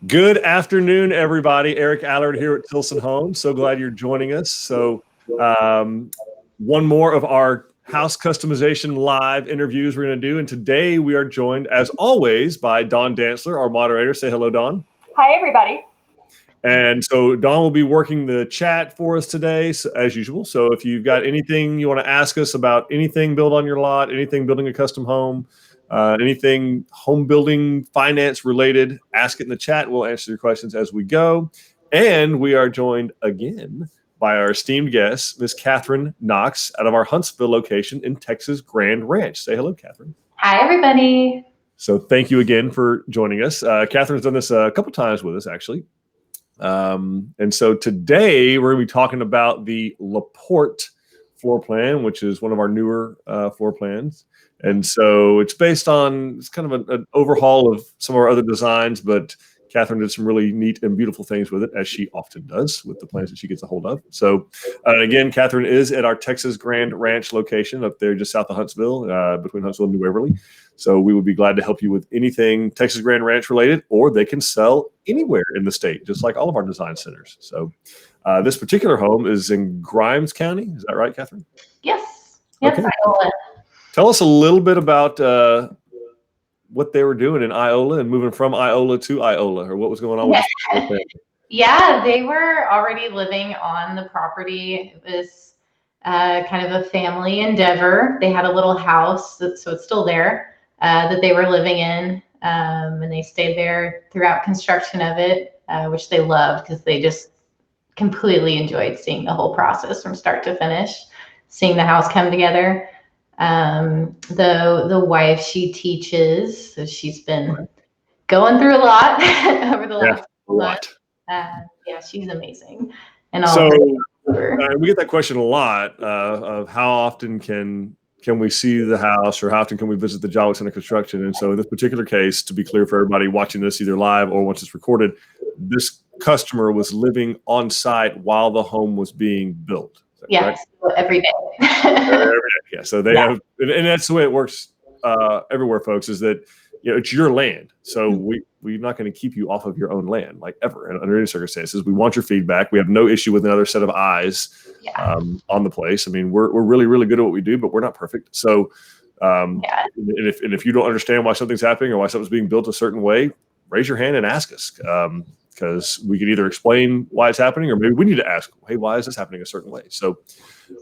Good afternoon, everybody. Eric Allard here at Tilson Homes. So glad you're joining us. One more of our house customization live interviews we're going to do. And today we are joined, as always, by Dawn Dantzler, our moderator. Say hello, Dawn. Hi, everybody. And so Dawn will be working the chat for us today, as usual. So if you've got anything you want to ask us about anything built on your lot, anything building a custom home, anything home building finance related, ask it in the chat. We'll answer your questions as we go. And we are joined again by our esteemed guest, Miss Catherine Knox, out of our Huntsville location in Texas Grand Ranch. Say hello, Catherine. Hi, everybody. So thank you again for joining us. Catherine's done this a couple times with us, actually. And so today we're going to be talking about the Porte floor plan, which is one of our newer floor plans. And so it's based on, it's kind of an overhaul of some of our other designs, but Catherine did some really neat and beautiful things with it, as she often does with the plans that she gets a hold of. So again, Catherine is at our Texas Grand Ranch location up there just south of Huntsville, between Huntsville and New Waverly. So we would be glad to help you with anything Texas Grand Ranch related, or they can sell anywhere in the state, just like all of our design centers. So this particular home is in Grimes County. Is that right, Catherine? Yes. Yes, okay. Iola. Tell us a little bit about what they were doing in Iola and moving from Iola to Iola, or what was going on with this family. Yeah, they were already living on the property. It was kind of a family endeavor. They had a little house, so it's still there, that they were living in, and they stayed there throughout construction of it, which they loved because they just completely enjoyed seeing the whole process from start to finish, seeing the house come together. The wife, she teaches, so she's been going through a lot over the last month. Yeah, she's amazing. And so we get that question a lot of how often can we see the house, or how often can we visit the job that's under construction? And so in this particular case, to be clear for everybody watching this either live or once it's recorded, this customer was living on site while the home was being built. Yes, every day. Every day. Yeah. So they have, and that's the way it works everywhere, folks, is that, you know, it's your land. So we're not going to keep you off of your own land, like ever, under any circumstances. We want your feedback. We have no issue with another set of eyes on the place. I mean, we're really, really good at what we do, but we're not perfect. So and if you don't understand why something's happening or why something's being built a certain way, raise your hand and ask us. Because we can either explain why it's happening, or maybe we need to ask, hey, why is this happening a certain way? So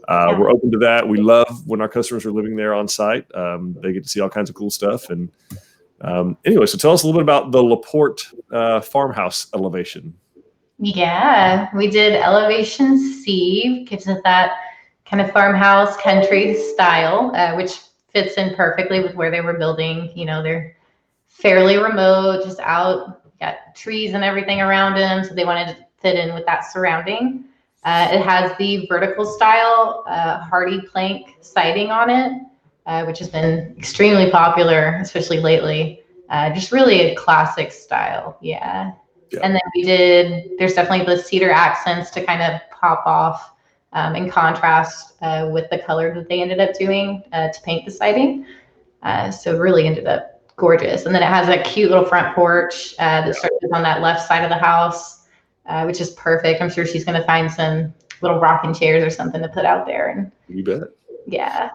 we're open to that. We love when our customers are living there on site. They get to see all kinds of cool stuff. And anyway, so tell us a little bit about the Porte farmhouse elevation. Yeah, we did elevation C, gives it that kind of farmhouse country style, which fits in perfectly with where they were building. You know, they're fairly remote, just out. Got trees and everything around them, so they wanted to fit in with that surrounding. It has the vertical style hardy plank siding on it, which has been extremely popular, especially lately. Just really a classic style, yeah. And then there's definitely the cedar accents to kind of pop off in contrast with the color that they ended up doing to paint the siding. So it really ended up gorgeous. And then it has that cute little front porch that starts on that left side of the house, which is perfect. I'm sure she's going to find some little rocking chairs or something to put out there. And you bet. Yeah.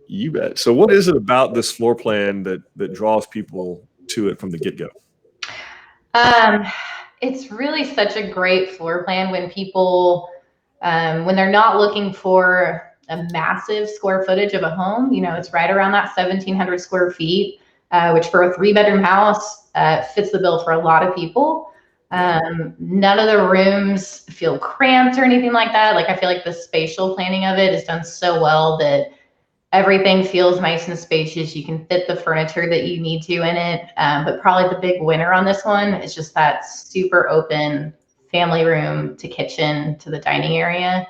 You bet. So what is it about this floor plan that draws people to it from the get-go? It's really such a great floor plan when people, when they're not looking for a massive square footage of a home, you know, it's right around that 1,700 square feet. Which for a 3-bedroom house fits the bill for a lot of people. None of the rooms feel cramped or anything like that. Like, I feel like the spatial planning of it is done so well that everything feels nice and spacious. You can fit the furniture that you need to in it. But probably the big winner on this one is just that super open family room to kitchen to the dining area.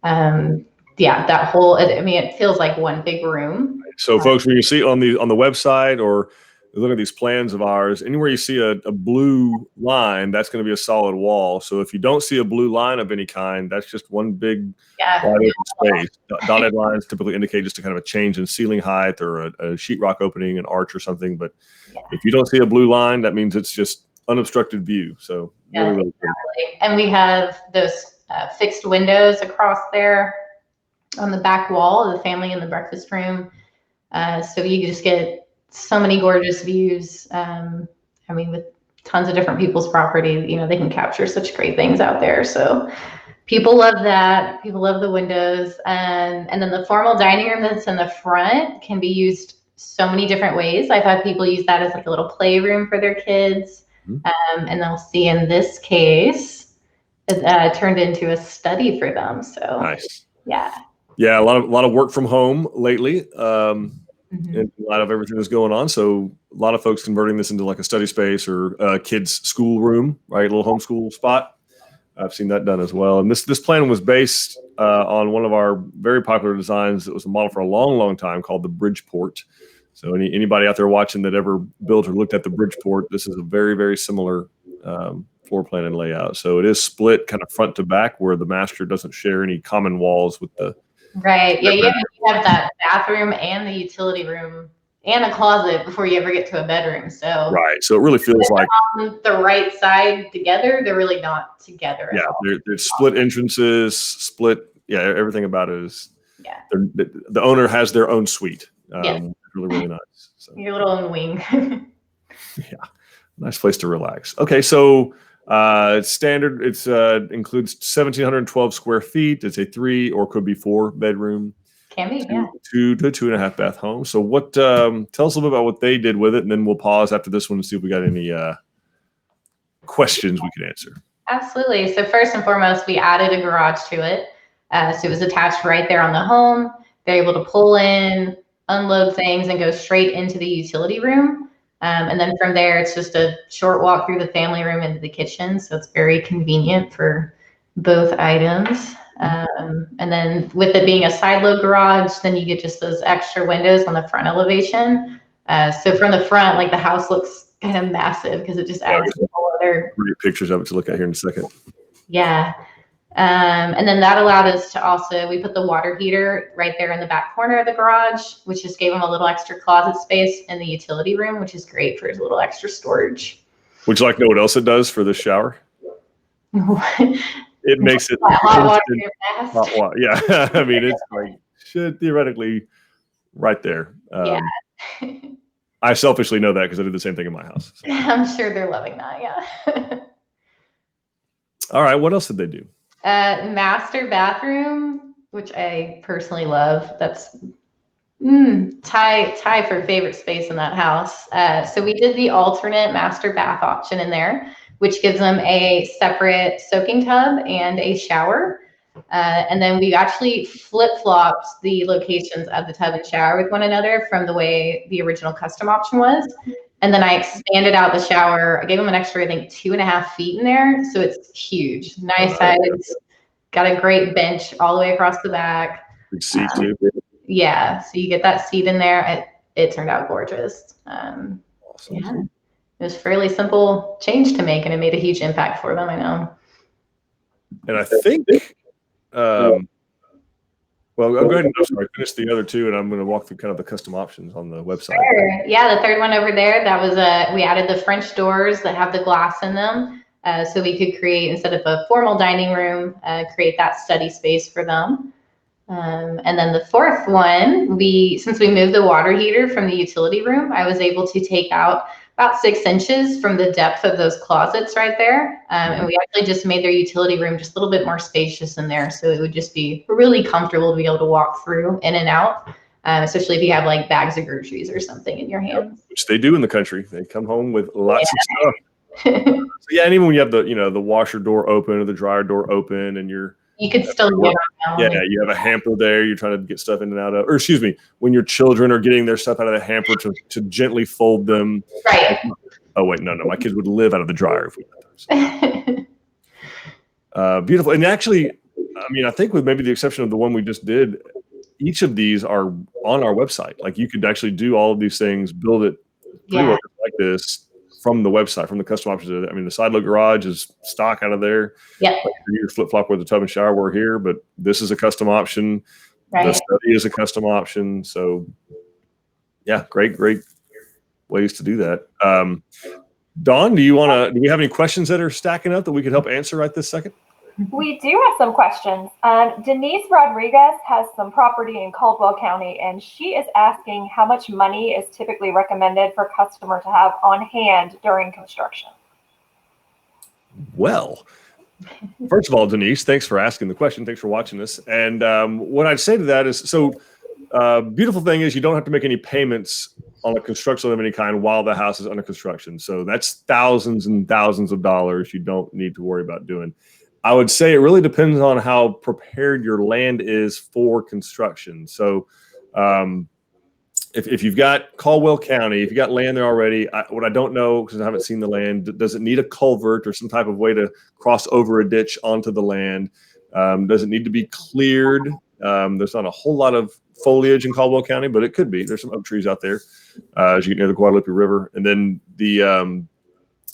That whole, I mean, it feels like one big room. So folks, when you see on the website or look at these plans of ours, anywhere you see a blue line, that's going to be a solid wall. So if you don't see a blue line of any kind, that's just one big wide open space. Dotted lines typically indicate just a kind of a change in ceiling height or a sheetrock opening, an arch or something. But if you don't see a blue line, that means it's just unobstructed view. So really, really cool. Exactly. And we have those fixed windows across there on the back wall of the family in the breakfast room. So you just get so many gorgeous views. I mean, with tons of different people's property, you know, they can capture such great things out there. So people love that. People love the windows. And then the formal dining room that's in the front can be used so many different ways. I've had people use that as like a little playroom for their kids. And they'll see in this case, it turned into a study for them. So nice. Yeah, a lot of work from home lately. And a lot of everything that's going on. So a lot of folks converting this into like a study space or a kid's school room, right? A little homeschool spot. I've seen that done as well. And this plan was based on one of our very popular designs that was a model for a long, long time called the Bridgeport. So anybody out there watching that ever built or looked at the Bridgeport, this is a very, very similar floor plan and layout. So it is split kind of front to back where the master doesn't share any common walls with the right. Yeah, you have that bathroom and the utility room and a closet before you ever get to a bedroom. So right. So it really feels like on the right side together, they're really not together. Yeah, they're split entrances, split. Yeah, everything about it is. Yeah. The owner has their own suite. Yes. Really, really nice. So, your little own wing. Yeah, nice place to relax. Okay, so it's standard. It's includes 1,712 square feet. It's a 3 or could be 4 bedroom. Can be, yeah. 2 to 2.5 bath home. So what? Tell us a little bit about what they did with it, and then we'll pause after this one and see if we got any questions we could answer. Absolutely. So first and foremost, we added a garage to it. So it was attached right there on the home. They're able to pull in, unload things, and go straight into the utility room. And then from there, it's just a short walk through the family room into the kitchen. So it's very convenient for both items. And then with it being a side load garage, then you get just those extra windows on the front elevation. So from the front, like the house looks kind of massive because it just adds a whole other pictures of it to look at here in a second. Yeah. And then that allowed us to also, we put the water heater right there in the back corner of the garage, which just gave them a little extra closet space in the utility room, which is great for a little extra storage. Would you like to know what else it does for the shower? It makes it hot water. Yeah, I mean, it's like should theoretically right there. Yeah. I selfishly know that because I did the same thing in my house. So. I'm sure they're loving that. Yeah. All right. What else did they do? Master bathroom, which I personally love. That's tie for favorite space in that house. So we did the alternate master bath option in there, which gives them a separate soaking tub and a shower. And then we actually flip-flopped the locations of the tub and shower with one another from the way the original custom option was. And then I expanded out the shower. I gave them an extra, I think, 2.5 feet in there. So it's huge. Nice size. Got a great bench all the way across the back. Big seat too. Yeah. So you get that seat in there. It turned out gorgeous. Awesome. Yeah. It was fairly simple change to make, and it made a huge impact for them, I know. And I think, well, I'll go ahead and finish the other two, and I'm going to walk through kind of the custom options on the website. Sure. Yeah, the third one over there, that was we added the French doors that have the glass in them. So we could create, instead of a formal dining room, create that study space for them. And then the fourth one, since we moved the water heater from the utility room, I was able to take out about 6 inches from the depth of those closets right there. And we actually just made their utility room just a little bit more spacious in there. So it would just be really comfortable to be able to walk through in and out, especially if you have like bags of groceries or something in your hands. Which they do in the country. They come home with lots of stuff. So yeah, and even when you have the washer door open or the dryer door open and you could still get around. Yeah, you have a hamper there. You're trying to get stuff in and out of, or excuse me, when your children are getting their stuff out of the hamper to gently fold them. Right. Oh wait, no, my kids would live out of the dryer if we did that. Beautiful, and actually, I mean, I think with maybe the exception of the one we just did, each of these are on our website. Like you could actually do all of these things, build it pretty much like this from the website, from the custom options. I mean, the side load garage is stock out of there. Yeah. Like your flip flop with the tub and shower were here, but this is a custom option. Right. The study is a custom option. So yeah, great ways to do that. Dawn, do we have any questions that are stacking up that we could help answer right this second? We do have some questions. Denise Rodriguez has some property in Caldwell County, and she is asking how much money is typically recommended for a customer to have on hand during construction. Well, first of all, Denise, thanks for asking the question. Thanks for watching this. And what I'd say to that is, beautiful thing is you don't have to make any payments on a construction loan of any kind while the house is under construction. So that's thousands and thousands of dollars you don't need to worry about doing. I would say it really depends on how prepared your land is for construction. So if you've got Caldwell County, if you got land there already, what I don't know, because I haven't seen the land, does it need a culvert or some type of way to cross over a ditch onto the land? Does it need to be cleared? There's not a whole lot of foliage in Caldwell County, but it could be. There's some oak trees out there as you get near the Guadalupe River. And then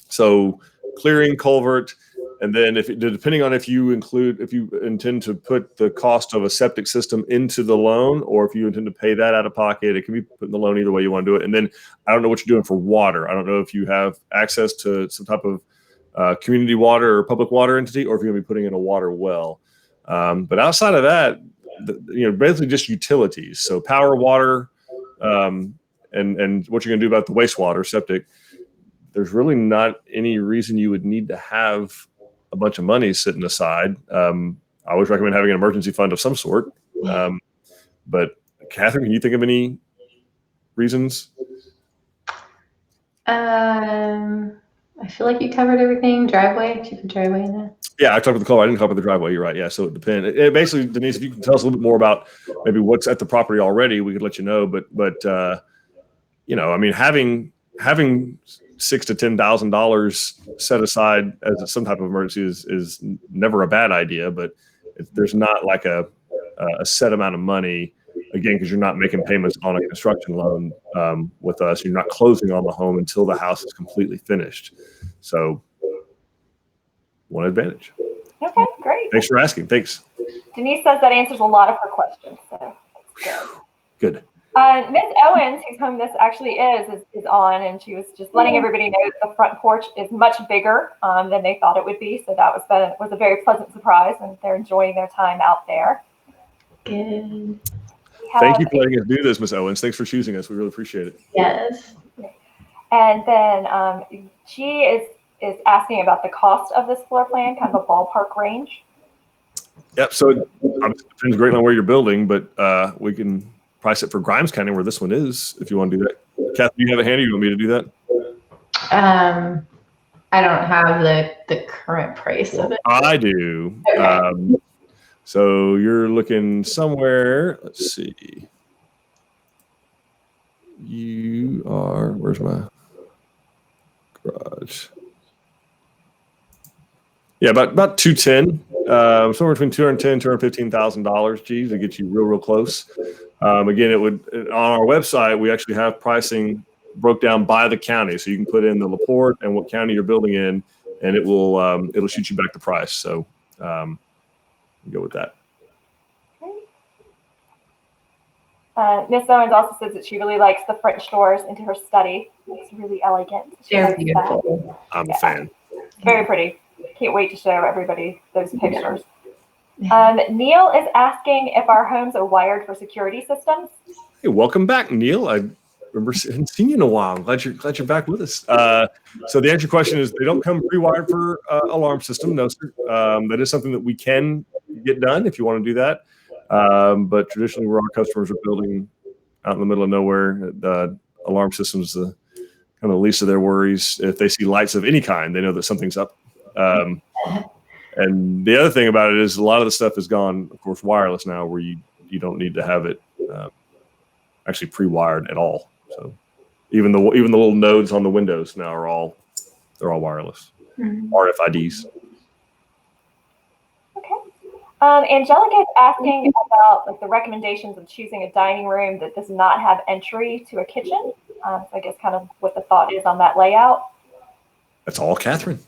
so clearing, culvert, and then depending on if you intend to put the cost of a septic system into the loan, or if you intend to pay that out of pocket, it can be put in the loan either way you want to do it. And then I don't know what you're doing for water. I don't know if you have access to some type of community water or public water entity, or if you're going to be putting in a water well. But outside of that, basically just utilities. So power, water, and what you're going to do about the wastewater, septic. There's really not any reason you would need to have a bunch of money sitting aside. I always recommend having an emergency fund of some sort. But Catherine, can you think of any reasons? I feel like you covered everything. Driveway, keep the driveway in there. Yeah, I talked about the culvert. I didn't talk about the driveway. You're right. Yeah, so it depends. Basically, Denise, if you can tell us a little bit more about maybe what's at the property already, we could let you know. But I mean, having $6,000 to $10,000 set aside as some type of emergency is never a bad idea. But if there's not like a set amount of money, again, because you're not making payments on a construction loan with us, you're not closing on the home until the house is completely finished. So one advantage. Okay, great. Thanks for asking. Thanks. Denise says that answers a lot of her questions. So good. Miss Owens, whose home this actually is on, and she was just letting everybody know that the front porch is much bigger than they thought it would be. So that was a very pleasant surprise, and they're enjoying their time out there. Good. Thank you for letting us do this, Miss Owens. Thanks for choosing us. We really appreciate it. Yes. And then she is asking about the cost of this floor plan, kind of a ballpark range. Yep. So it depends greatly on where you're building, but we can price it for Grimes County, where this one is, if you want to do that. Kathy, do you have it handy? You want me to do that? I don't have the current price of it. I do. Okay. So you're looking somewhere. Let's see. You are. Where's my garage? Yeah, about 210. Somewhere between $210,000 $215,000. Geez, to get you real close. Again, it would on our website. We actually have pricing broke down by the county, so you can put in the LaPorte and what county you're building in, and it'll shoot you back the price. So go with that. Miss Owens also says that she really likes the French doors into her study. It's really elegant. They're beautiful. I'm a fan. Very pretty. Can't wait to show everybody those pictures. Neil is asking if our homes are wired for security systems. Hey, welcome back, Neil. I remember haven't seen you in a while. I'm glad you're back with us. So the answer to your question is they don't come pre-wired for alarm system. No, sir. That is something that we can get done if you want to do that. But traditionally, where our customers are building out in the middle of nowhere, the alarm system's the kind of least of their worries. If they see lights of any kind, they know that something's up. And the other thing about it is a lot of the stuff has gone, of course, wireless now, where you don't need to have it actually pre-wired at all. So even the little nodes on the windows now they're all wireless. Mm-hmm. RFIDs. Angelica is asking about the recommendations of choosing a dining room that does not have entry to a kitchen. So I guess kind of what the thought is on that layout. That's all, Catherine.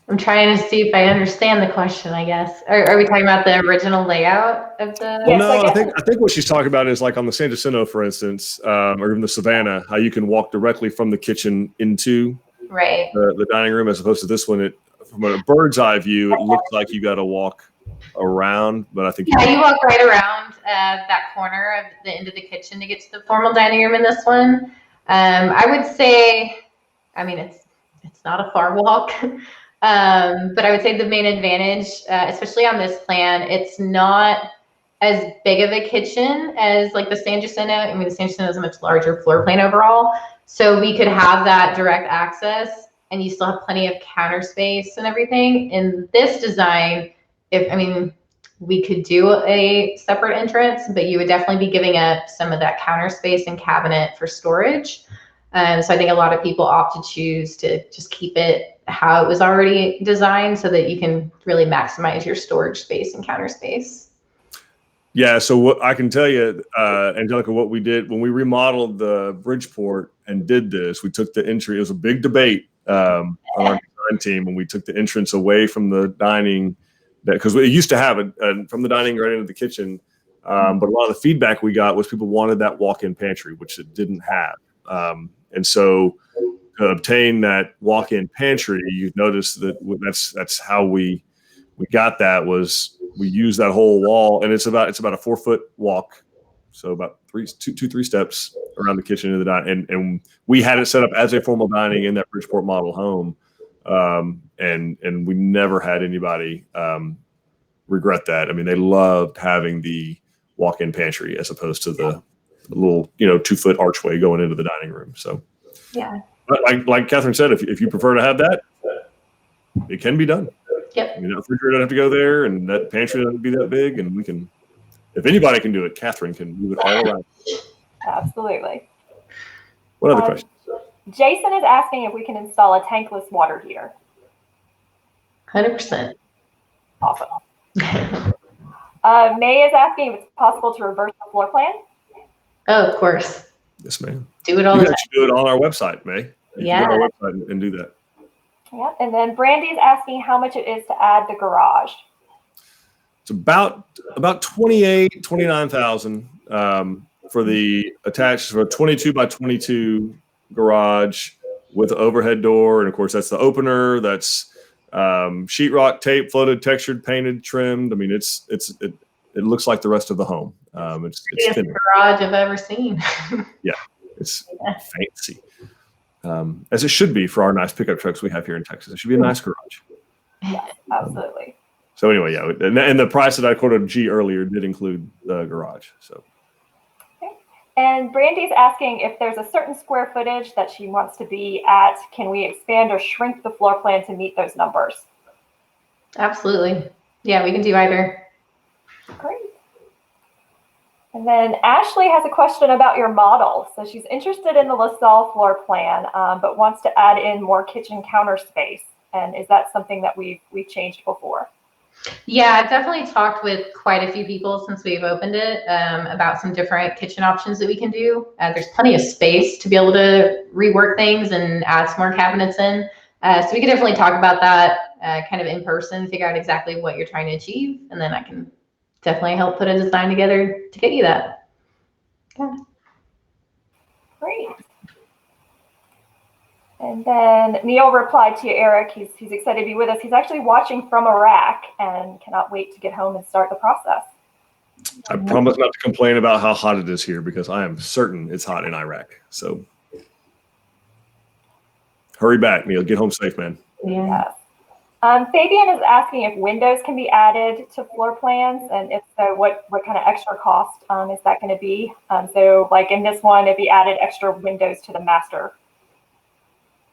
I'm trying to see if I understand the question, I guess. Are we talking about the original layout of the? Well, Yes, no, I I guess- think what she's talking about is like on the San Jacinto, for instance, or even the Savannah, how you can walk directly from the kitchen into Right. the dining room, as opposed to this one. From a bird's eye view, it looks like you got to walk around, but I think Yeah, you walk right around that corner of the end of the kitchen to get to the formal dining room in this one. I would say, I mean, it's not a far walk, but I would say the main advantage, especially on this plan, it's not as big of a kitchen as like the San Jacinto. I mean, the San Jacinto is a much larger floor plan overall, so we could have that direct access, and you still have plenty of counter space and everything. In this design, we could do a separate entrance, but you would definitely be giving up some of that counter space and cabinet for storage. So I think a lot of people opt to choose to just keep it how it was already designed so that you can really maximize your storage space and counter space. Yeah, so what I can tell you, Angelica, what we did when we remodeled the Bridgeport and did this, we took the entry. It was a big debate on our design team when we took the entrance away from the dining, because it used to have it from the dining right into the kitchen. But a lot of the feedback we got was people wanted that walk-in pantry, which it didn't have. And so to obtain that walk-in pantry, you notice that that's how we got that. Was we use that whole wall, and it's about a 4-foot walk, so about 3 steps around the kitchen to the dining. And we had it set up as a formal dining in that Bridgeport model home, and we never had anybody regret that. I mean, they loved having the walk-in pantry as opposed to the little 2-foot archway going into the dining room. So yeah, but like Catherine said, if you prefer to have that, it can be done. Yep. I mean, that refrigerator doesn't have to go there, and that pantry doesn't be that big, and we can, if anybody can do it, Catherine can move it all around. Absolutely. What other questions? Jason is asking if we can install a tankless water heater. 100%. Awesome. May is asking if it's possible to reverse the floor plan. Oh, of course. Yes, ma'am. Do it all You the can time. actually do it on our website, May. You can go to our website and do that. Yeah, and then Brandy is asking how much it is to add the garage. It's about 29,000 for the attached, for a 22 by 22 garage with the overhead door, and of course that's the opener. That's sheetrock, tape, floated, textured, painted, trimmed. I mean, it looks like the rest of the home. It's finished. Garage I've ever seen. Yeah, it's fancy. As it should be for our nice pickup trucks we have here in Texas. It should be a nice garage. Yes, absolutely. So anyway, yeah, and the price that I quoted G earlier did include the garage. So. Okay. And Brandy's asking if there's a certain square footage that she wants to be at. Can we expand or shrink the floor plan to meet those numbers? Absolutely. Yeah, we can do either. Great. And then Ashley has a question about your model. So she's interested in the LaSalle floor plan, but wants to add in more kitchen counter space. And is that something that we've changed before? Yeah, I've definitely talked with quite a few people since we've opened it about some different kitchen options that we can do. There's plenty of space to be able to rework things and add some more cabinets in. So we could definitely talk about that kind of in person, figure out exactly what you're trying to achieve, and then I can definitely help put a design together to get you that. Yeah. Great. And then Neil replied to you, Eric. He's excited to be with us. He's actually watching from Iraq and cannot wait to get home and start the process. I promise not to complain about how hot it is here, because I am certain it's hot in Iraq. So hurry back, Neil. Get home safe, man. Yeah. Fabian is asking if windows can be added to floor plans, and if so, what kind of extra cost is that going to be? So like in this one, if he added extra windows to the master.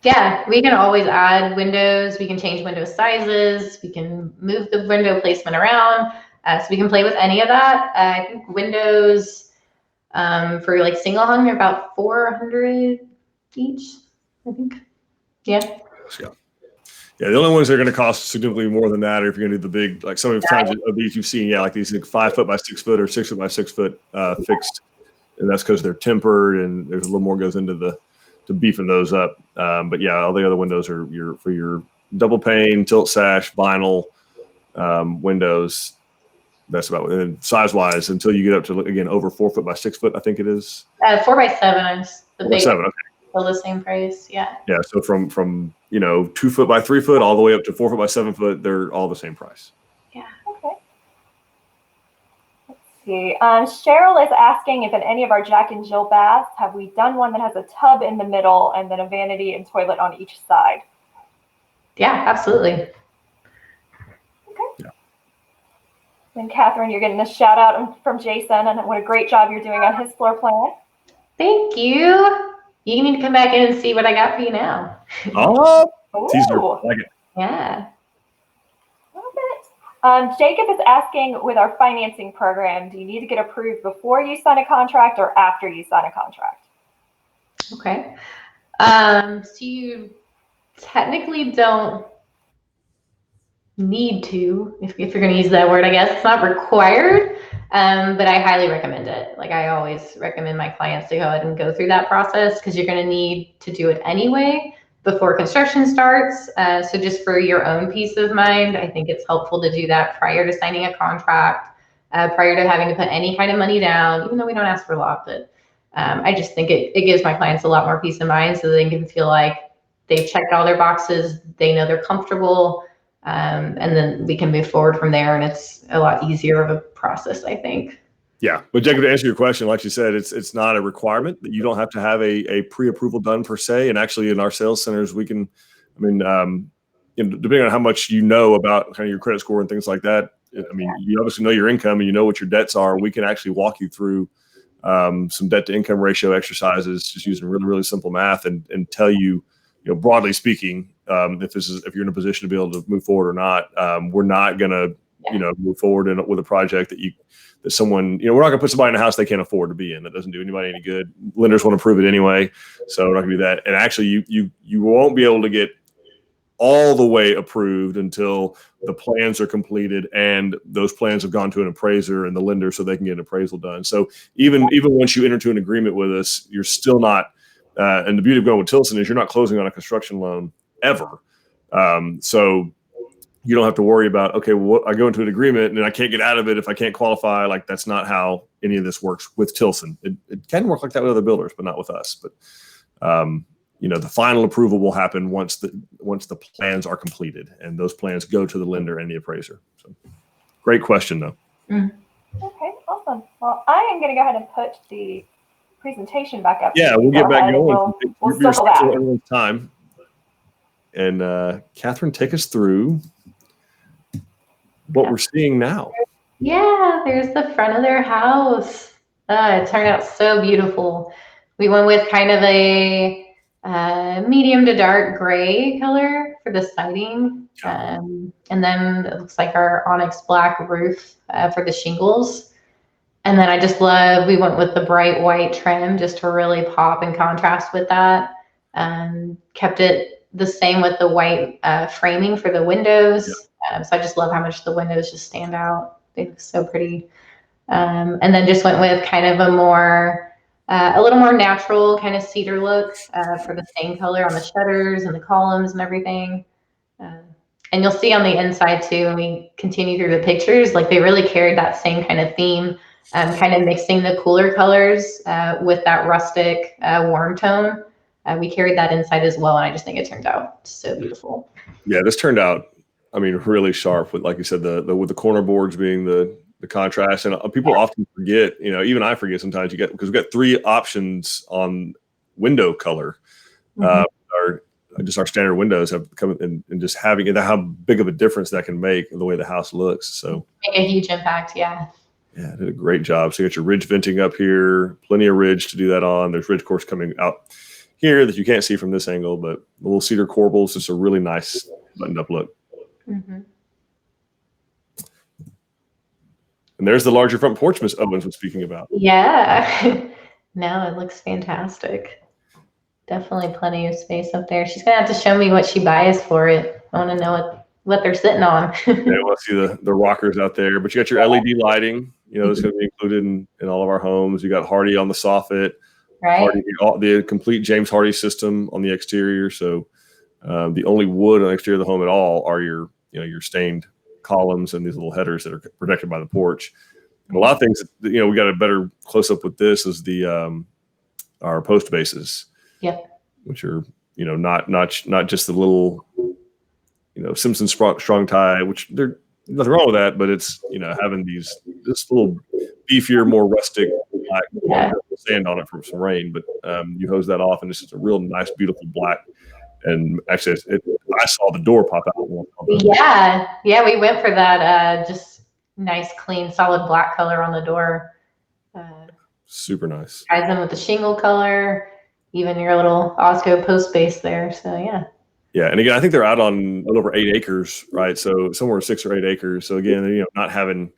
Yeah, we can always add windows. We can change window sizes. We can move the window placement around. So we can play with any of that. I think windows for like single hung are about $400 each, I think. Yeah. Yeah, the only ones that are going to cost significantly more than that are if you're going to do the big, like some of the times of these you've seen, like these like 5 foot by 6 foot or 6 foot by 6 foot fixed, and that's because they're tempered and there's a little more goes into to beefing those up. But yeah, all the other windows are for your double pane, tilt sash, vinyl windows. That's about it. Size wise, until you get up to, again, over 4 foot by 6 foot, I think it is. 4x7 is the 4 by big. 7. Okay. Still the same price. Yeah. Yeah. So from 2 foot by 3 foot all the way up to 4 foot by 7 foot, they're all the same price. Yeah. Okay. Let's see. Cheryl is asking if in any of our Jack and Jill baths have we done one that has a tub in the middle and then a vanity and toilet on each side? Yeah, absolutely. And Catherine, you're getting a shout out from Jason, and what a great job you're doing on his floor plan. Thank you. You need to come back in and see what I got for you now. Oh, Ooh, teaser. Like it. Yeah. Love it. Jacob is asking, with our financing program, do you need to get approved before you sign a contract or after you sign a contract? Okay. So you technically don't need to, if you're going to use that word, I guess. It's not required, but I highly recommend it. Like, I always recommend my clients to go ahead and go through that process, because you're going to need to do it anyway before construction starts. So just for your own peace of mind, I think it's helpful to do that prior to signing a contract, prior to having to put any kind of money down, even though we don't ask for a lot. But I just think it gives my clients a lot more peace of mind, so they can feel like they've checked all their boxes, they know they're comfortable, and then we can move forward from there, and it's a lot easier of a process, I think. Yeah, but Jacob, to answer your question, like you said, it's not a requirement that you don't have to have a pre-approval done per se. And actually, in our sales centers, we can, depending on how much you know about kind of your credit score and things like that. I mean, you obviously know your income and you know what your debts are. We can actually walk you through some debt to income ratio exercises, just using really, really simple math, and tell you, broadly speaking, if you're in a position to be able to move forward or not. We're not going to, move forward with a project that someone, we're not going to put somebody in a house they can't afford to be in. That doesn't do anybody any good. Lenders want to prove it anyway, so we're not going to do that. And actually, you won't be able to get all the way approved until the plans are completed and those plans have gone to an appraiser and the lender, so they can get an appraisal done. So even once you enter into an agreement with us, you're still not. And the beauty of going with Tilson is you're not closing on a construction loan ever. So you don't have to worry about, okay, well, I go into an agreement and I can't get out of it if I can't qualify. Like, that's not how any of this works with Tilson. It can work like that with other builders, but not with us. But the final approval will happen once the plans are completed, and those plans go to the lender and the appraiser. So, great question, though. Mm. Okay, awesome. Well, I am going to go ahead and put the presentation back up. Yeah, we'll get back going. We'll circle back. Everyone's time. And Catherine, take us through what we're seeing now. Yeah, there's the front of their house. It turned out so beautiful. We went with kind of a medium to dark gray color for the siding. And then it looks like our onyx black roof for the shingles. And then I just love, we went with the bright white trim just to really pop and contrast with that. Kept it the same with the white framing for the windows. So I just love how much the windows just stand out. They look so pretty. And then just went with kind of a little more natural kind of cedar look for the same color on the shutters and the columns and everything. And you'll see on the inside too, when we continue through the pictures, like they really carried that same kind of theme, kind of mixing the cooler colors with that rustic warm tone. We carried that inside as well, and I just think it turned out so beautiful. Yeah, this turned out, really sharp with, like you said, with the corner boards being the contrast. And people often forget, even I forget sometimes, because we've got 3 options on window color. Our standard windows have come in, and just having it, how big of a difference that can make in the way the house looks. So make a huge impact. Yeah, did a great job. So you got your ridge venting up here, plenty of ridge to do that on. There's ridge course coming out here that you can't see from this angle, but the little cedar corbels, just a really nice buttoned up look. Mm-hmm. And there's the larger front porch Miss Owens was speaking about. Yeah, no, it looks fantastic. Definitely plenty of space up there. She's gonna have to show me what she buys for it. I want to know what they're sitting on. We'll see the rockers out there, but you got your LED lighting. It's going to be included in all of our homes. You got Hardy on the soffit, right? Hardy, the complete James Hardy system on the exterior. So The only wood on the exterior of the home at all are your stained columns and these little headers that are protected by the porch. And a lot of things, we got a better close up with this is our post bases, which are not just the little Simpson strong tie, which there's nothing wrong with that, but it's having this little beefier, more rustic black sand on it from some rain. But you hose that off, and this is a real nice, beautiful black. And actually, I saw the door pop out. Yeah, we went for that. Just nice, clean, solid black color on the door. Super nice. Ties in with the shingle color, even your little Osco post base there. So yeah. Yeah, and again, I think they're out on a little over 8 acres, right? So somewhere 6 or 8 acres. So again, not having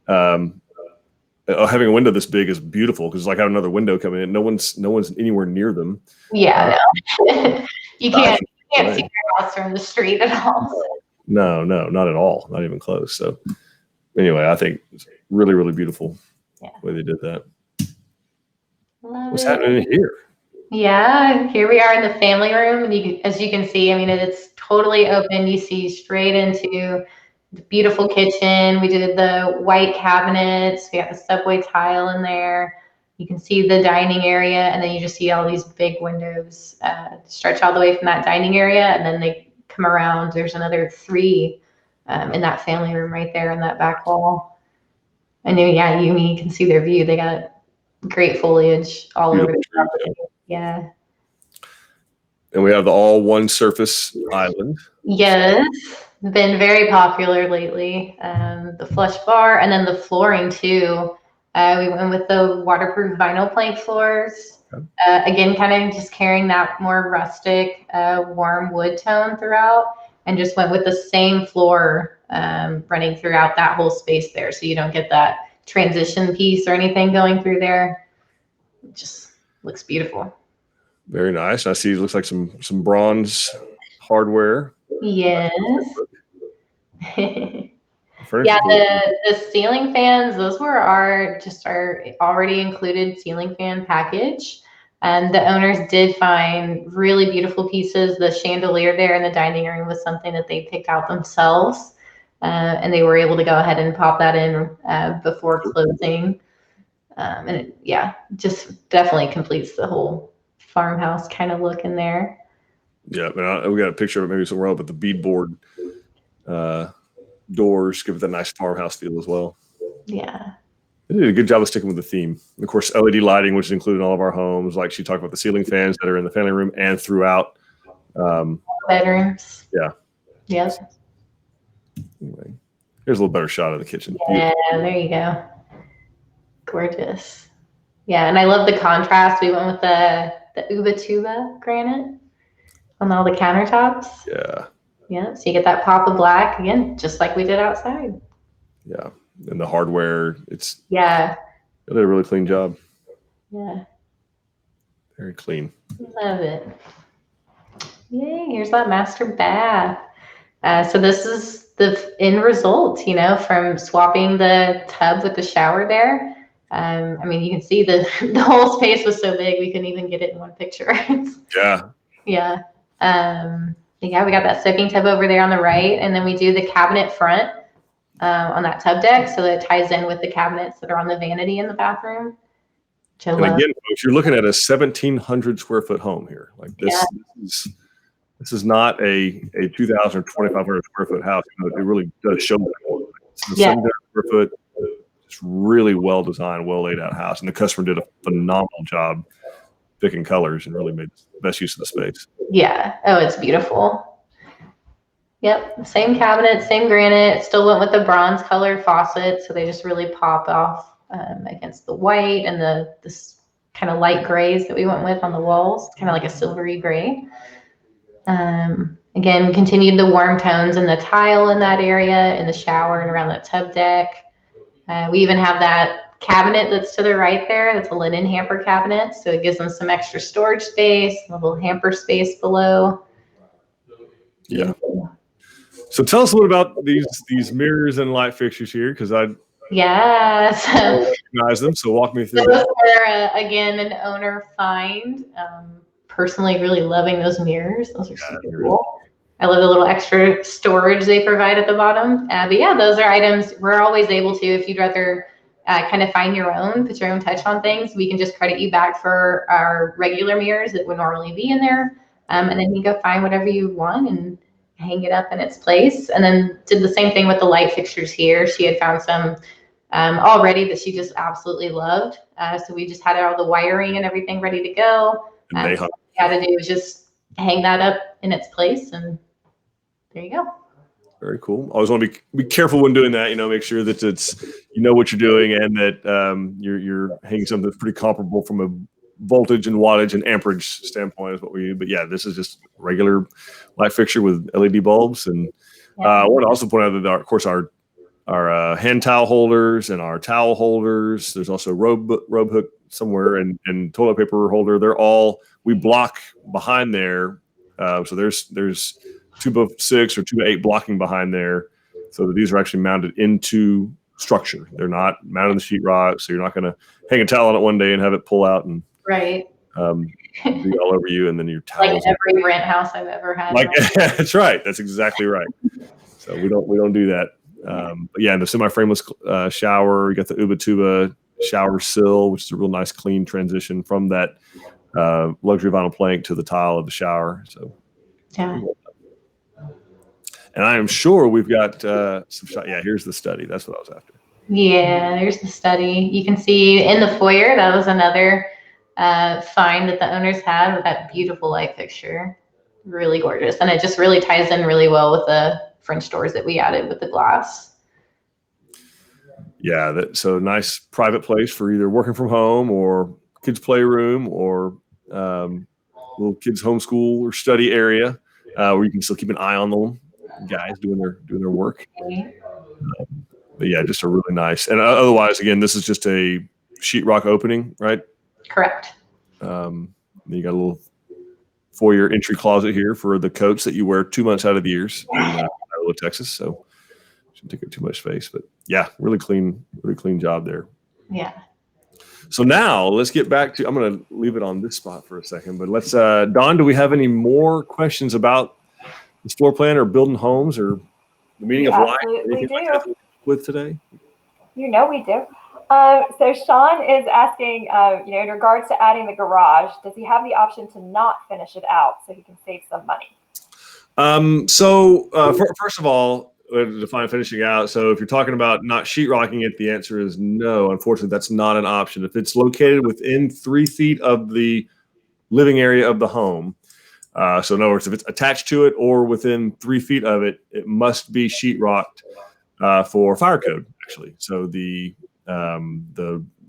having a window this big is beautiful because it's like having another window coming in. No one's anywhere near them. Yeah, you can't see your house from the street at all. No, not at all. Not even close. So anyway, I think it's really, really beautiful the way they did that. What's happening here? Yeah, here we are in the family room. And as you can see, it's totally open. You see straight into the beautiful kitchen. We did the white cabinets. We got the subway tile in there. You can see the dining area, and then you just see all these big windows stretch all the way from that dining area, and then they come around. There's another 3 in that family room right there in that back wall. And you can see their view. They got great foliage all over the property. Yeah. And we have the all one surface island. Yes, been very popular lately. The flush bar, and then the flooring too. We went with the waterproof vinyl plank floors. Again, kind of just carrying that more rustic, warm wood tone throughout, and just went with the same floor running throughout that whole space there, so you don't get that transition piece or anything going through there. It just looks beautiful. Very nice. I see it looks like some bronze hardware. Yes. The ceiling fans, those were our already included ceiling fan package. And the owners did find really beautiful pieces. The chandelier there in the dining room was something that they picked out themselves. And they were able to go ahead and pop that in before closing. And it just definitely completes the whole farmhouse kind of look in there. Yeah, we got a picture of it maybe somewhere else, but the beadboard doors give it that nice farmhouse feel as well. Yeah. They did a good job of sticking with the theme. And of course, LED lighting, which is included in all of our homes. Like she talked about the ceiling fans that are in the family room and throughout. Bedrooms. Yeah. Yep. Anyway, here's a little better shot of the kitchen. Yeah, there you go. Gorgeous. Yeah, and I love the contrast. We went with the Ubatuba granite on all the countertops. Yeah. Yeah, so you get that pop of black again, just like we did outside. Yeah, and the hardware, they did a really clean job. Yeah. Very clean. Love it. Yay, here's that master bath. So this is the end result, from swapping the tub with the shower there. You can see the whole space was so big we couldn't even get it in one picture. Yeah. Yeah. We got that soaking tub over there on the right, and then we do the cabinet front on that tub deck, so that it ties in with the cabinets that are on the vanity in the bathroom. And again, folks, you're looking at a 1,700 square foot home here. Like this, this is not a 2,000 or 2,500 square foot house. It really does show that. It's a 700 square foot, just really well designed, well laid out house, and the customer did a phenomenal job picking colors and really made the best use of the space. Yeah. Oh, it's beautiful. Yep. Same cabinet, same granite. Still went with the bronze color faucet, so they just really pop off against the white and this kind of light grays that we went with on the walls. It's kind of like a silvery gray. Again, continued the warm tones in the tile in that area, in the shower and around that tub deck. We even have that cabinet that's to the right there. That's a linen hamper cabinet, so it gives them some extra storage space, a little hamper space below. Yeah. So tell us a little about these mirrors and light fixtures here, because I so recognize them. So walk me through those that. are again an owner find personally really loving those mirrors. Those are super cool. I love the little extra storage they provide at the bottom. But yeah, those are items we're always able to, if you'd rather kind of find your own, put your own touch on things, we can just credit you back for our regular mirrors that would normally be in there. And then you go find whatever you want and hang it up in its place. And then did the same thing with the light fixtures here. She had found some already that she just absolutely loved. So we just had all the wiring and everything ready to go. So what we had to do was just hang that up in its place, and there you go. Very cool. Always want to be careful when doing that. You know, make sure that it's what you're doing, and that you're hanging something that's pretty comparable from a voltage and wattage and amperage standpoint is what we do. But yeah, this is just regular light fixture with LED bulbs. And I want to also point out that of course our hand towel holders and our towel holders. There's also robe hook somewhere and toilet paper holder. They're all, we block behind there. So there's 2x6 or 2x8 blocking behind there, so that these are actually mounted into structure. They're not mounted in the sheetrock, so you're not going to hang a towel on it one day and have it pull out and right be all over you, and then your towels. Like every rent house I've ever had. Like that's right. That's exactly right. So we don't do that. But yeah, the semi-frameless shower. You got the Ubatuba shower sill, which is a real nice clean transition from that luxury vinyl plank to the tile of the shower. So yeah. And I am sure we've got some shot. Yeah, here's the study. That's what I was after. Yeah, there's the study. You can see in the foyer, that was another find that the owners had with that beautiful light fixture. Really gorgeous. And it just really ties in really well with the French doors that we added with the glass. Yeah, so nice private place for either working from home or kids' playroom or little kids' homeschool or study area where you can still keep an eye on them guys doing their work. But yeah, just a really nice. And otherwise, again, this is just a sheetrock opening, right? Correct. Then you got a little foyer entry closet here for the coats that you wear 2 months out of the years in Iowa, Texas. So shouldn't take up too much space. But yeah, really clean job there. Yeah. So now let's get back to. I'm going to leave it on this spot for a second, but let's. Don, do we have any more questions about this floor plan or building homes or the meaning of life? We do. Like with today? We do. So Sean is asking, in regards to adding the garage, does he have the option to not finish it out so he can save some money? First of all, to define finishing out. So if you're talking about not sheetrocking it, the answer is no. Unfortunately, that's not an option. If it's located within 3 feet of the living area of the home, so in other words, if it's attached to it or within 3 feet of it, it must be sheetrocked for fire code, actually. So the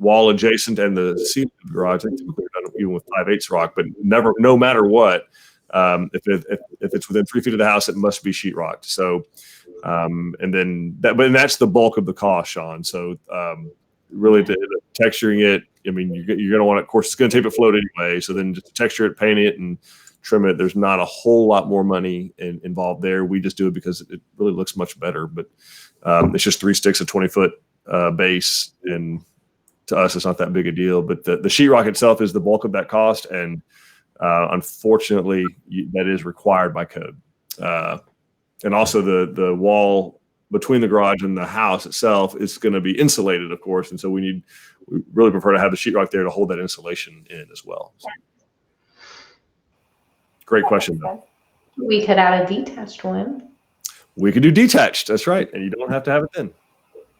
wall adjacent and the ceiling of the garage, I think typically are done even with 5/8 rock, but no matter what, if it's within 3 feet of the house, it must be sheetrocked. So, but that's the bulk of the cost, Sean. So, really, texturing it, I mean, you're going to want it. Of course, it's going to tape it float anyway. So then, just texture it, paint it, and trim it. There's not a whole lot more money involved there. We just do it because it really looks much better. But it's just 3 sticks of 20-foot base, and to us, it's not that big a deal. But the sheetrock itself is the bulk of that cost, and unfortunately, that is required by code. And also, the wall between the garage and the house itself is going to be insulated, of course, and so we really prefer to have the sheetrock there to hold that insulation in as well. So. Great question, though. We could add a detached one. We could do detached. That's right, and you don't have to have it then.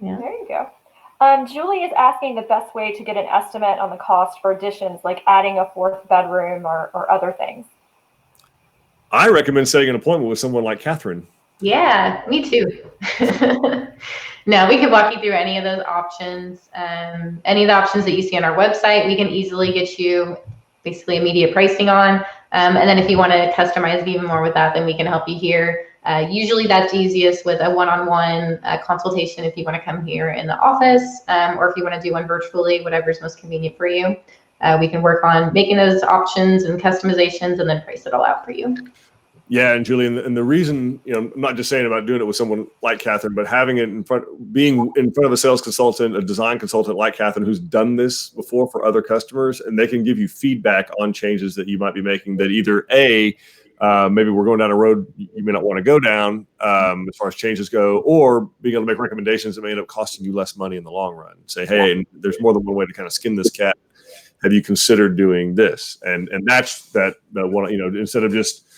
Yeah. There you go. Julie is asking the best way to get an estimate on the cost for additions, like adding a 4th bedroom or other things. I recommend setting an appointment with someone like Catherine. Yeah, me too. No, we could walk you through any of those options. Any of the options that you see on our website, we can easily get you basically immediate pricing on. And then if you want to customize it even more with that, then we can help you here. Usually that's easiest with a one-on-one consultation if you want to come here in the office, or if you want to do one virtually, whatever's most convenient for you. We can work on making those options and customizations and then price it all out for you. Yeah, and Julie, and the reason, I'm not just saying about doing it with someone like Catherine, but having it being in front of a sales consultant, a design consultant like Catherine, who's done this before for other customers, and they can give you feedback on changes that you might be making that either maybe we're going down a road you may not want to go down as far as changes go, or being able to make recommendations that may end up costing you less money in the long run. Say, hey, there's more than one way to kind of skin this cat. Have you considered doing this? And that's that one, instead of just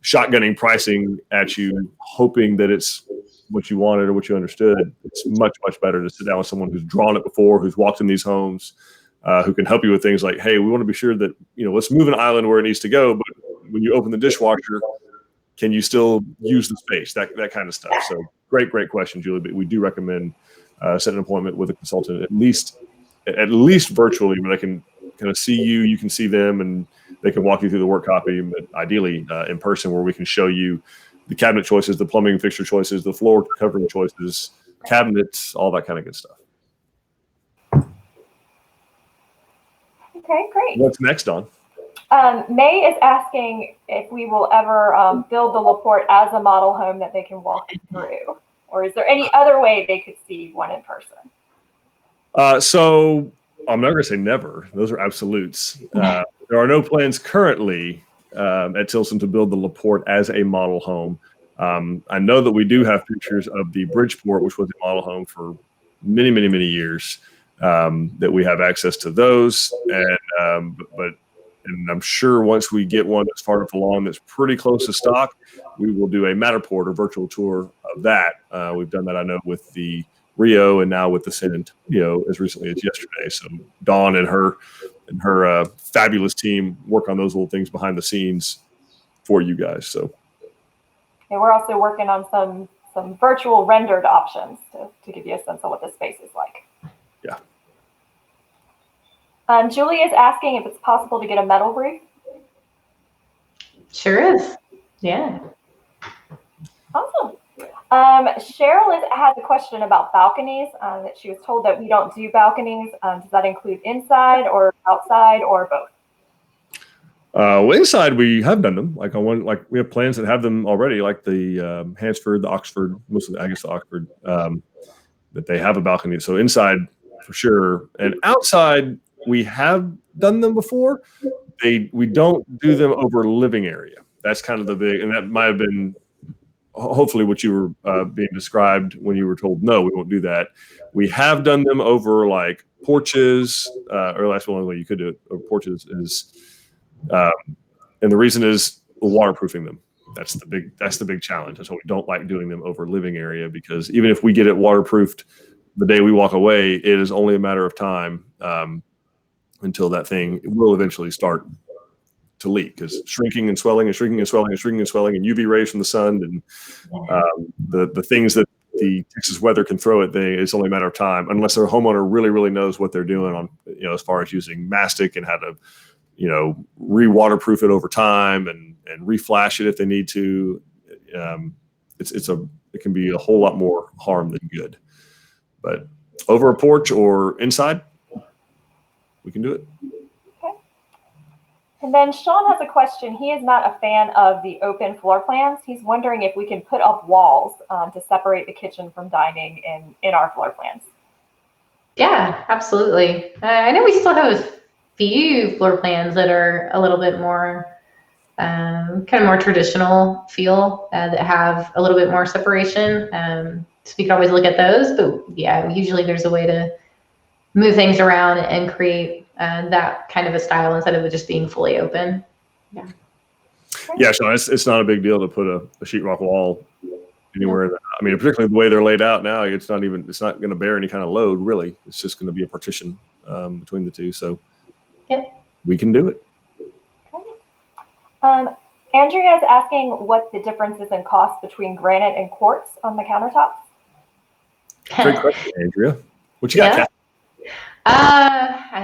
shotgunning pricing at you, hoping that it's what you wanted or what you understood. It's much, much better to sit down with someone who's drawn it before, who's walked in these homes, who can help you with things like, hey, we want to be sure that, let's move an island where it needs to go, but when you open the dishwasher, can you still use the space? That kind of stuff. So great question, Julie. But we do recommend setting an appointment with a consultant, at least virtually, where they can kind of see you, you can see them, and they can walk you through the work copy, but ideally in person, where we can show you the cabinet choices, the plumbing and fixture choices, the floor covering choices, cabinets, all that kind of good stuff. Okay, great. What's next, Dawn? May is asking if we will ever build the Laporte as a model home that they can walk through, or is there any other way they could see one in person? So I'm never going to say never. Those are absolutes. There are no plans currently at Tilson to build the Laporte as a model home. I know that we do have pictures of the Bridgeport, which was a model home for many, many, many years, that we have access to those. And I'm sure once we get one that's far enough along that's pretty close to stock, we will do a Matterport or virtual tour of that. We've done that, I know, with the Rio and now with the San Antonio as recently as yesterday. So Dawn and her fabulous team work on those little things behind the scenes for you guys. So, and we're also working on some virtual rendered options to give you a sense of what the space is like. Yeah. Julie is asking if it's possible to get a metal roof. Sure is. Yeah. Awesome. Cheryl has a question about balconies. That she was told that we don't do balconies. Does that include inside or outside or both? Well, inside we have done them. Like we have plans that have them already, like the Hansford, the Oxford, mostly I guess the Oxford, that they have a balcony. So inside for sure, and outside we have done them before. We don't do them over living area. That's kind of the big, and that might have been hopefully what you were being described when you were told, no, we won't do that. We have done them over like porches, or that's the only way you could do it over porches is, and the reason is waterproofing them. That's the big challenge. That's why we don't like doing them over living area, because even if we get it waterproofed the day we walk away, it is only a matter of time until that thing will eventually start to leak, because shrinking and swelling and shrinking and swelling and shrinking and swelling and UV rays from the sun and the things that the Texas weather can throw at things, it's only a matter of time, unless their homeowner really, really knows what they're doing on, as far as using mastic and how to, re-waterproof it over time and reflash it if they need to. It can be a whole lot more harm than good. But over a porch or inside, we can do it. Okay. And then Sean has a question. He is not a fan of the open floor plans. He's wondering if we can put up walls to separate the kitchen from dining in our floor plans. Yeah, absolutely. I know we still have a few floor plans that are a little bit more kind of more traditional feel, that have a little bit more separation. So we can always look at those, but yeah, usually there's a way to move things around and create that kind of a style instead of it just being fully open. Yeah. Yeah, Sean, it's not a big deal to put a sheetrock wall anywhere. I mean, particularly the way they're laid out now, it's not going to bear any kind of load, really. It's just going to be a partition between the two. So we can do it. Okay. Andrea is asking what the difference is in cost between granite and quartz on the countertops. Great question, Andrea. What you got, Kat?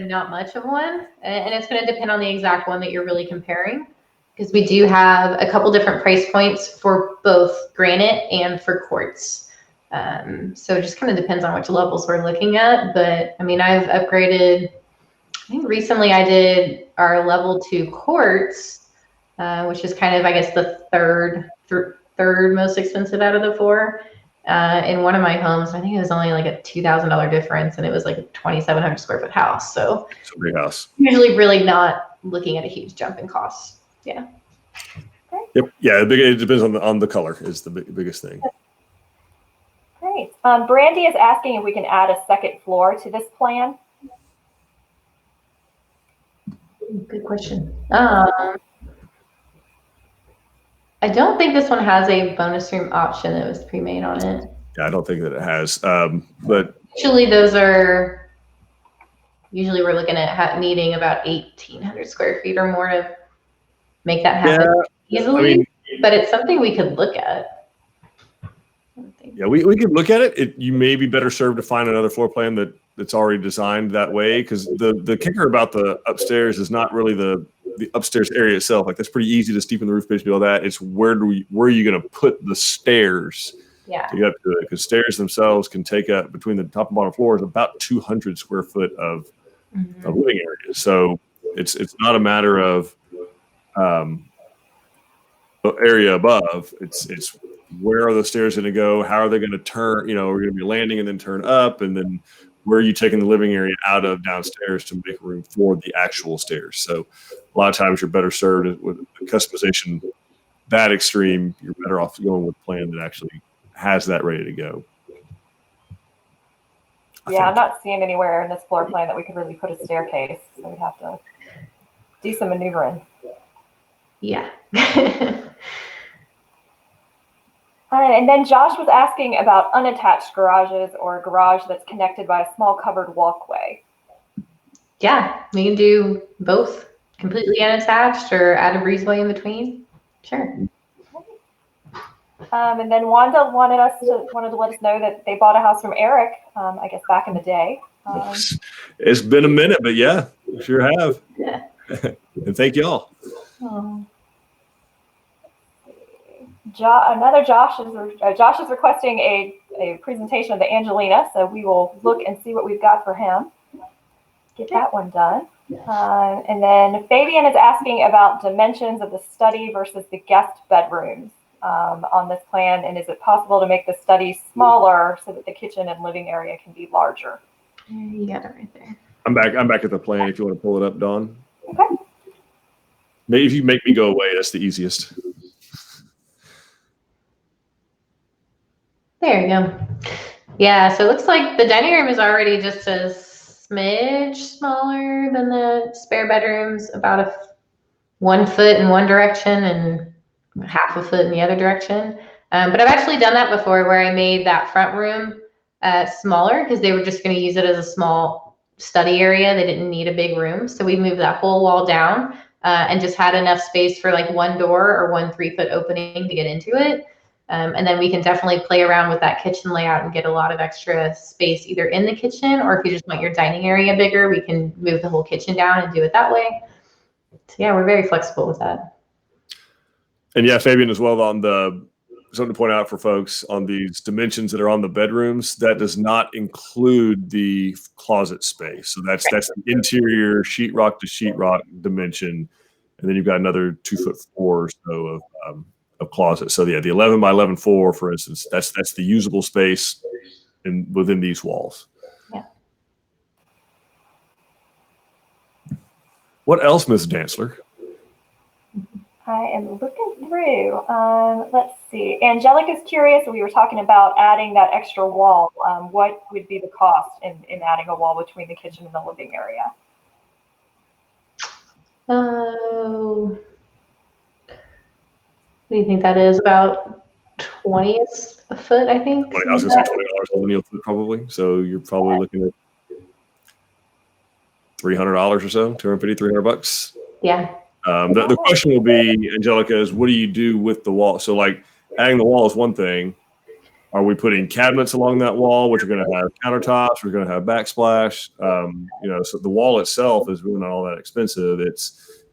Not much of one, and it's going to depend on the exact one that you're really comparing, because we do have a couple different price points for both granite and for quartz. So it just kind of depends on which levels we're looking at. But I mean, I've upgraded. I think recently I did our level 2 quartz which is kind of, I guess, the third most expensive out of the four. In one of my homes, I think it was only like a $2,000 difference, and it was like a 2,700 square foot house. So It's a great house. Usually really not looking at a huge jump in costs. Yeah. Yep. Yeah. It depends on the color is the biggest thing. Great. Brandy is asking if we can add a second floor to this plan. Good question. I don't think this one has a bonus room option that was pre-made on it. Yeah, I don't think that it has. But usually we're looking at needing about 1,800 square feet or more to make that happen easily. I mean, but it's something we could look at. Yeah, we could look at it. You may be better served to find another floor plan that's already designed that way, because the kicker about the upstairs is not really the upstairs area itself. Like, that's pretty easy to steepen the roof pitch and do all that. It's where are you going to put the stairs to get up to it? Because stairs themselves can take up, between the top and bottom floors, about 200 square foot of living area. So it's not a matter of area above. It's where are the stairs going to go? How are they going to turn? We're going to be landing and then turn up, and then where are you taking the living area out of downstairs to make room for the actual stairs? So a lot of times you're better served with customization that extreme. You're better off going with a plan that actually has that ready to go. I'm not seeing anywhere in this floor plan that we could really put a staircase. So we'd have to do some maneuvering. Yeah. And then Josh was asking about unattached garages or a garage that's connected by a small covered walkway. Yeah, we can do both, completely unattached or add a breezeway in between. Sure. And then Wanda wanted to let us know that they bought a house from Eric, I guess back in the day. It's been a minute, but yeah, sure have. Yeah. And thank y'all. Josh is requesting a presentation of the Angelina, so we will look and see what we've got for him. Get that one done. And then Fabian is asking about dimensions of the study versus the guest bedrooms on this plan, and is it possible to make the study smaller so that the kitchen and living area can be larger? You got it right there. I'm back at the plan if you want to pull it up, Dawn. Okay. Maybe if you make me go away, that's the easiest. There you go. Yeah, so it looks like the dining room is already just a smidge smaller than the spare bedrooms, about 1 foot in one direction and half a foot in the other direction. But I've actually done that before, where I made that front room smaller because they were just going to use it as a small study area. They didn't need a big room. So we moved that whole wall down and just had enough space for like one door or 1 3-foot opening to get into it. And then we can definitely play around with that kitchen layout and get a lot of extra space either in the kitchen, or if you just want your dining area bigger, we can move the whole kitchen down and do it that way. So yeah, we're very flexible with that. And yeah, Fabian, as well, on something to point out for folks on these dimensions that are on the bedrooms, that does not include the closet space. So that's the interior sheetrock to sheetrock dimension, and then you've got another 2'4" or so of closet. So yeah, the 11 by 11 floor, for instance, that's the usable space within these walls. Yeah. What else, Ms. Dantzler? I am looking through. Let's see. Angelica's curious. We were talking about adding that extra wall. What would be the cost in adding a wall between the kitchen and the living area? Oh. What do you think that is? About 20 a foot, I think. I was going to say $20 a lineal foot probably. So you're probably looking at $300 or so, $250, $300. Yeah. The question will be, Angelica, is what do you do with the wall? So like adding the wall is one thing. Are we putting cabinets along that wall, which are going to have countertops? We're going to have backsplash. So the wall itself is really not all that expensive.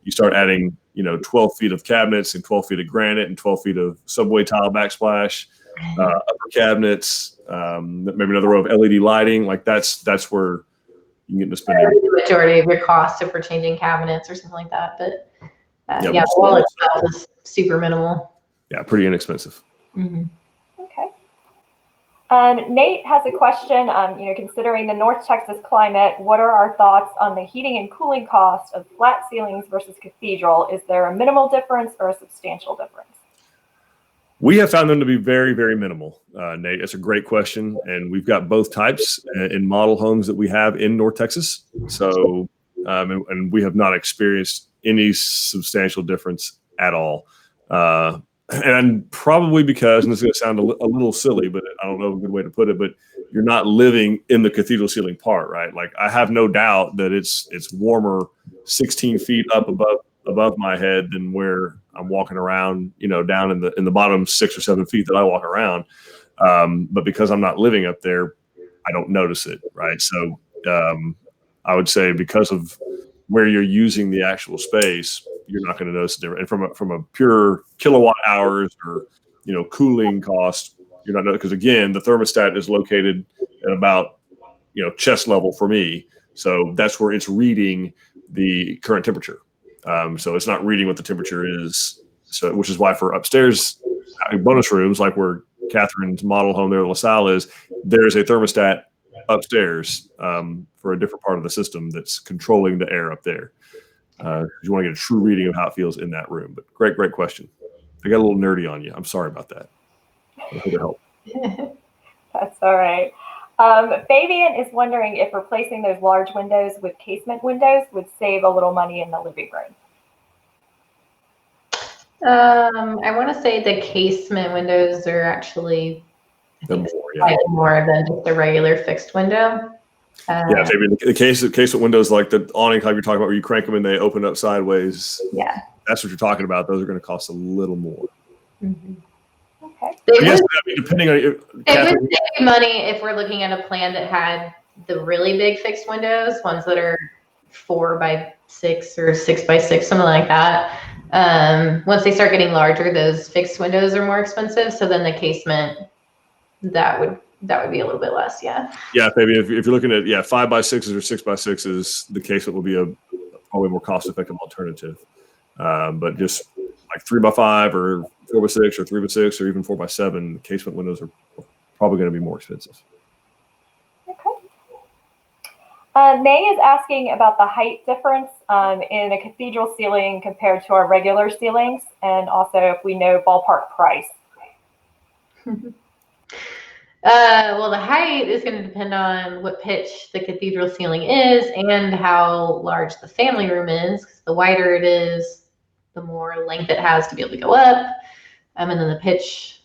You start adding, 12 feet of cabinets and 12 feet of granite and 12 feet of subway tile backsplash, upper cabinets, maybe another row of LED lighting. Like that's where you can get into spending. The majority of your cost if we're changing cabinets or something like that. But Yeah, Yeah, the wall itself is super minimal. Yeah, pretty inexpensive. Mm-hmm. Okay. Nate has a question. Considering the North Texas climate, what are our thoughts on the heating and cooling cost of flat ceilings versus cathedral? Is there a minimal difference or a substantial difference? We have found them to be very, very minimal, Nate. That's a great question. And we've got both types in model homes that we have in North Texas. So, and we have not experienced any substantial difference at all. And probably because, and this is going to sound a little silly, but I don't know a good way to put it, but you're not living in the cathedral ceiling part, right? Like I have no doubt that it's warmer 16 feet up above my head than where I'm walking around, down in the bottom 6 or 7 feet that I walk around. But because I'm not living up there, I don't notice it, right? So I would say because of where you're using the actual space, you're not going to notice the difference. And from a pure kilowatt hours or cooling cost, you're not, because again, the thermostat is located at about chest level for me, so that's where it's reading the current temperature. So it's not reading what the temperature is. So which is why for upstairs bonus rooms, like where Catherine's model home there, LaSalle is, there's a thermostat upstairs for a different part of the system that's controlling the air up there. You want to get a true reading of how it feels in that room. But great question. I got a little nerdy on you. I'm sorry about that. I hope it helped. That's all right. Fabian is wondering if replacing those large windows with casement windows would save a little money in the living room. I want to say the casement windows are actually more than just a regular fixed window. Yeah, maybe the casement windows, like the awning type you're talking about, where you crank them and they open up sideways. Yeah, that's what you're talking about. Those are going to cost a little more. Mm-hmm. Okay. Depending on it would save money if we're looking at a plan that had the really big fixed windows, ones that are 4x6 or 6x6, something like that. Once they start getting larger, those fixed windows are more expensive. So then the casement, that would be a little bit less. Yeah. Yeah, maybe if you're looking at 5x6s or 6x6s, the casement will be a probably more cost-effective alternative. But just like 3x5 or 4x6 or 3x6 or even 4x7, casement windows are probably going to be more expensive. Okay. May is asking about the height difference in a cathedral ceiling compared to our regular ceilings, and also if we know ballpark price. Well, the height is going to depend on what pitch the cathedral ceiling is and how large the family room is. The wider it is, the more length it has to be able to go up. And then the pitch,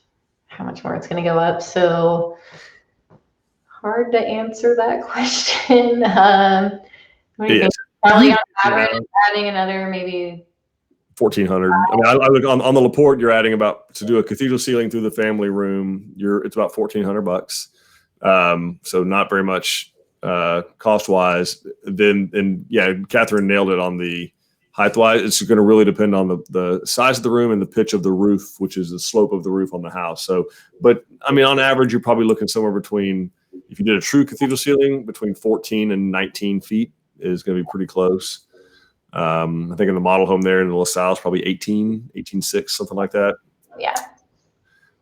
how much more it's going to go up. So hard to answer that question. What do you think? Probably on average, adding another maybe 1,400. I mean, I look on the Laporte. You're adding about, to do a cathedral ceiling through the family room, it's about $1,400. So not very much cost wise. Then Catherine nailed it on the height wise. It's going to really depend on the size of the room and the pitch of the roof, which is the slope of the roof on the house. So, but I mean, on average, you're probably looking somewhere between, if you did a true cathedral ceiling, between 14 and 19 feet is going to be pretty close. I think in the model home there in the LaSalle is probably 18.6, something like that. Yeah.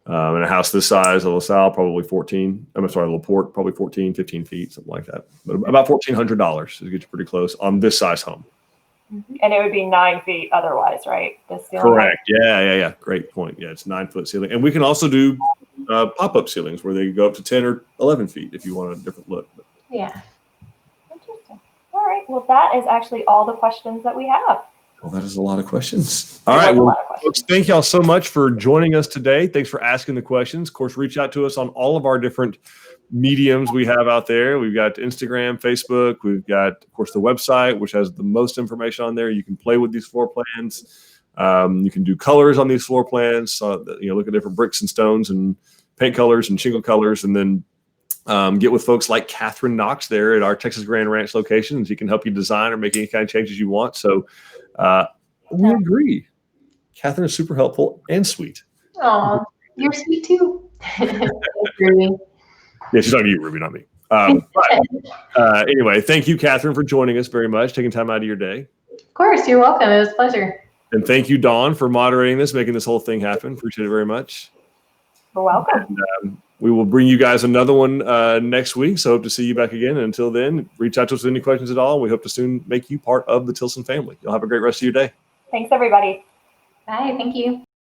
And a house this size, a LaSalle, probably 14. I'm sorry, Laporte, probably 14, 15 feet, something like that. But about $1,400 to get you pretty close on this size home. And it would be 9 feet otherwise, right? The ceiling. Correct. Yeah. Great point. Yeah, it's 9-foot ceiling. And we can also do pop-up ceilings where they go up to 10 or 11 feet if you want a different look. Yeah. Interesting. All right. Well, that is actually all the questions that we have. Well, that is a lot of questions. All right. Well, folks, thank y'all so much for joining us today. Thanks for asking the questions. Of course, reach out to us on all of our different mediums we have out there. We've got Instagram, Facebook. We've got, of course, the website, which has the most information on there. You can play with these floor plans. You can do colors on these floor plans. Look at different bricks and stones and paint colors and shingle colors, and then get with folks like Catherine Knox there at our Texas Grand Ranch location, and she can help you design or make any kind of changes you want. So we agree. Catherine is super helpful and sweet. Oh, you're sweet too. Ruby. Yeah, she's talking to you, Ruby, not me. Anyway, thank you, Catherine, for joining us very much, taking time out of your day. Of course, you're welcome. It was a pleasure. And thank you, Dawn, for moderating this, making this whole thing happen. Appreciate it very much. You're welcome. And, we will bring you guys another one next week. So hope to see you back again. And until then, reach out to us with any questions at all. We hope to soon make you part of the Tilson family. You'll have a great rest of your day. Thanks, everybody. Bye. Thank you.